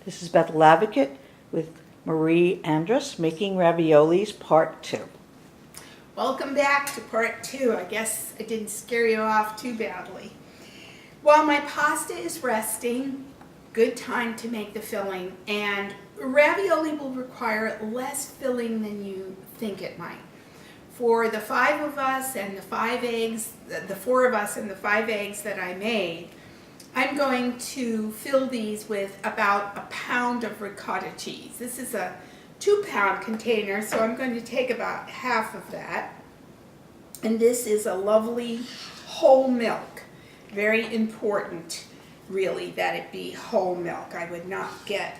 This is Bethel Advocate with Marie Andrus, Making Raviolis, Part 2. Welcome back to Part 2. I guess I didn't scare you off too badly. While my pasta is resting, good time to make the filling, and ravioli will require less filling than you think it might. For the 5 of us and the 5 eggs, the 4 of us and the 5 eggs that I made, I'm going to fill these with about a pound of ricotta cheese. This is a 2-pound container, so I'm going to take about half of that. And this is a lovely whole milk. Very important, really, that it be whole milk. I would not get,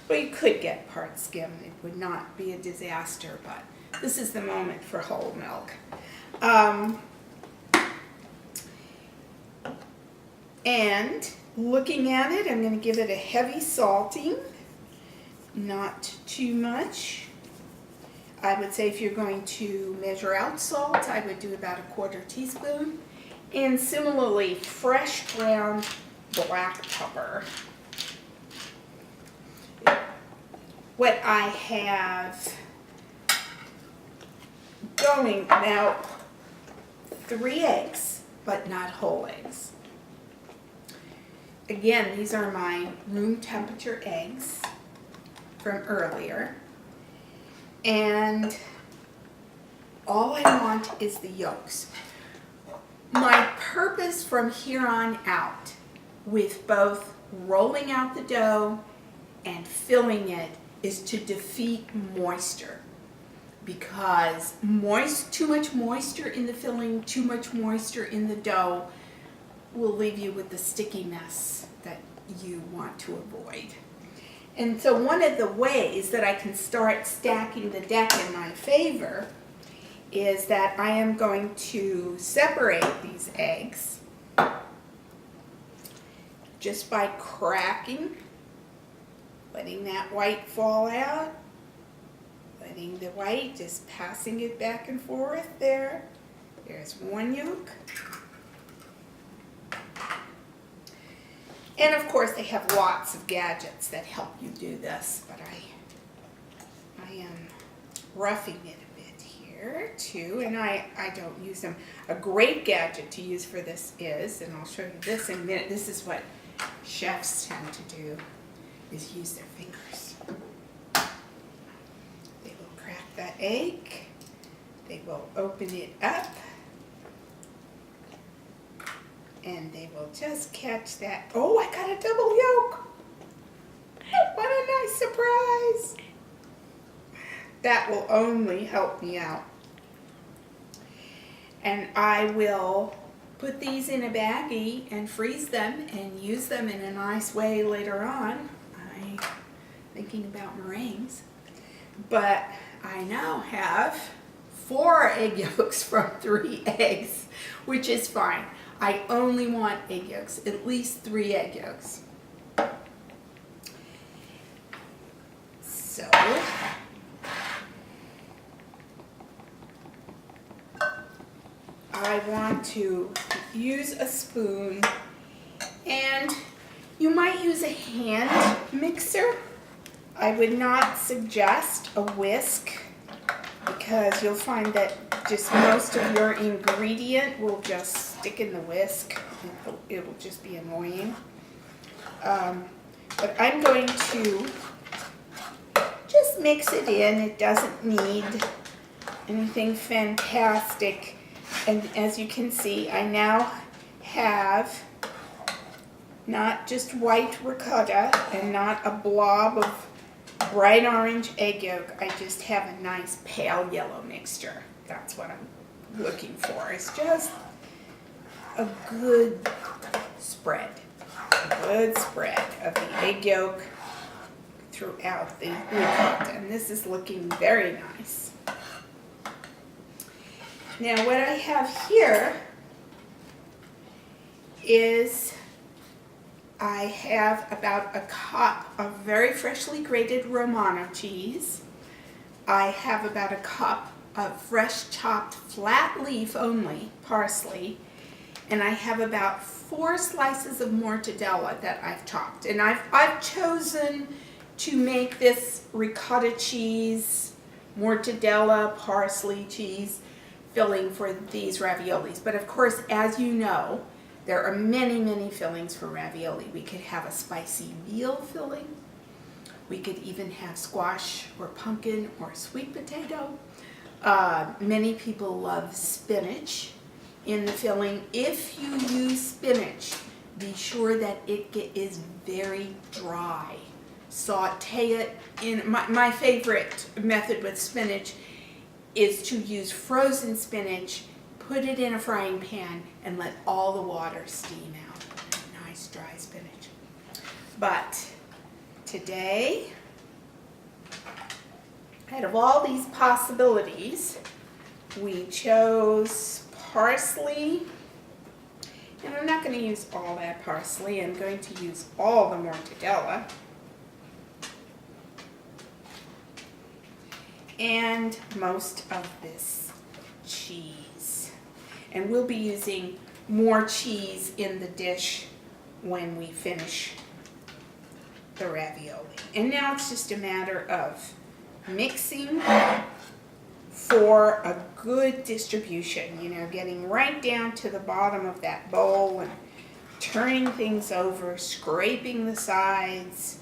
well, you could get part skim. It would not be a disaster, but this is the moment for whole milk. And looking at it, I'm going to give it a heavy salting, not too much. I would say if you're going to measure out salt, I would do about a 1/4 teaspoon. And similarly, fresh ground black pepper. What I have going now, 3 eggs, but not whole eggs. Again, these are my room temperature eggs from earlier. And all I want is the yolks. My purpose from here on out with both rolling out the dough and filling it is to defeat moisture. Because too much moisture in the filling, too much moisture in the dough will leave you with the stickiness that you want to avoid. And so one of the ways that I can start stacking the deck in my favor is that I am going to separate these eggs just by cracking, letting that white fall out, letting the white, just passing it back and forth there. There's one yolk. And of course they have lots of gadgets that help you do this, but I am roughing it a bit here too, and I don't use them. A great gadget to use for this is, and I'll show you this in a minute, this is what chefs tend to do, is use their fingers. They will crack that egg, they will open it up, and they will just catch that. Oh, I got a double yolk. What a nice surprise. That will only help me out. And I will put these in a baggie and freeze them and use them in a nice way later on. I'm thinking about meringues. But I now have 4 egg yolks from 3 eggs, which is fine. I only want egg yolks, at least 3 egg yolks. So, I want to use a spoon, and you might use a hand mixer. I would not suggest a whisk because you'll find that just most of your ingredient will just stick in the whisk. It will just be annoying. But I'm going to just mix it in. It doesn't need anything fantastic. And as you can see, I now have not just white ricotta and not a blob of bright orange egg yolk. I just have a nice pale yellow mixture. That's what I'm looking for. It's just a good spread. A good spread of the egg yolk throughout the ricotta. And this is looking very nice. Now what I have here is I have about a cup of very freshly grated Romano cheese. I have about a cup of fresh chopped flat leaf only parsley, and I have about 4 slices of mortadella that I've chopped. And I've chosen to make this ricotta cheese, mortadella, parsley cheese filling for these raviolis. But of course, as you know, there are many, many fillings for ravioli. We could have a spicy veal filling. We could even have squash or pumpkin or sweet potato. Many people love spinach in the filling. If you use spinach, be sure that it is very dry. Saute it in. My favorite method with spinach is to use frozen spinach, put it in a frying pan, and let all the water steam out. Nice dry spinach. But today, out of all these possibilities, we chose parsley. And I'm not going to use all that parsley. I'm going to use all the mortadella. And most of this cheese. And we'll be using more cheese in the dish when we finish the ravioli. And now it's just a matter of mixing for a good distribution, you know, getting right down to the bottom of that bowl and turning things over, scraping the sides,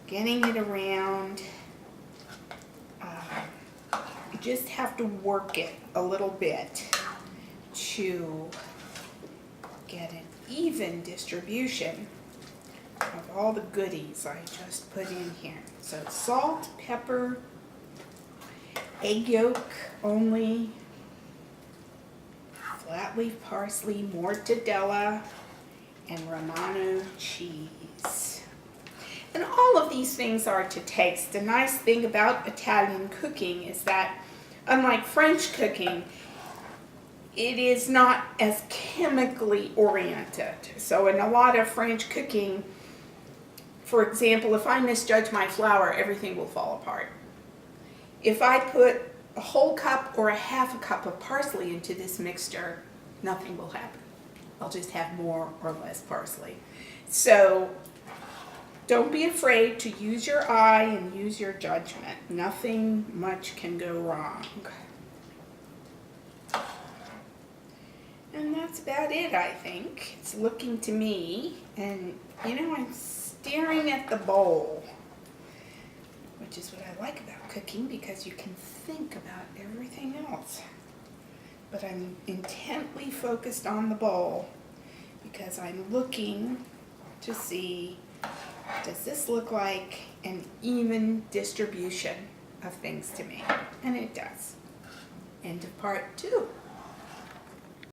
getting it around. You just have to work it a little bit to get an even distribution of all the goodies I just put in here. So salt, pepper, egg yolk only, flat leaf parsley, mortadella, and Romano cheese. And all of these things are to taste. The nice thing about Italian cooking is that, unlike French cooking, it is not as chemically oriented. So in a lot of French cooking, for example, if I misjudge my flour, everything will fall apart. If I put a whole cup or a half a cup of parsley into this mixture, nothing will happen. I'll just have more or less parsley. So don't be afraid to use your eye and use your judgment. Nothing much can go wrong. And that's about it, I think. It's looking to me, and you know, I'm staring at the bowl, which is what I like about cooking, because you can think about everything else. But I'm intently focused on the bowl because I'm looking to see, does this look like an even distribution of things to me? And it does. End of part 2.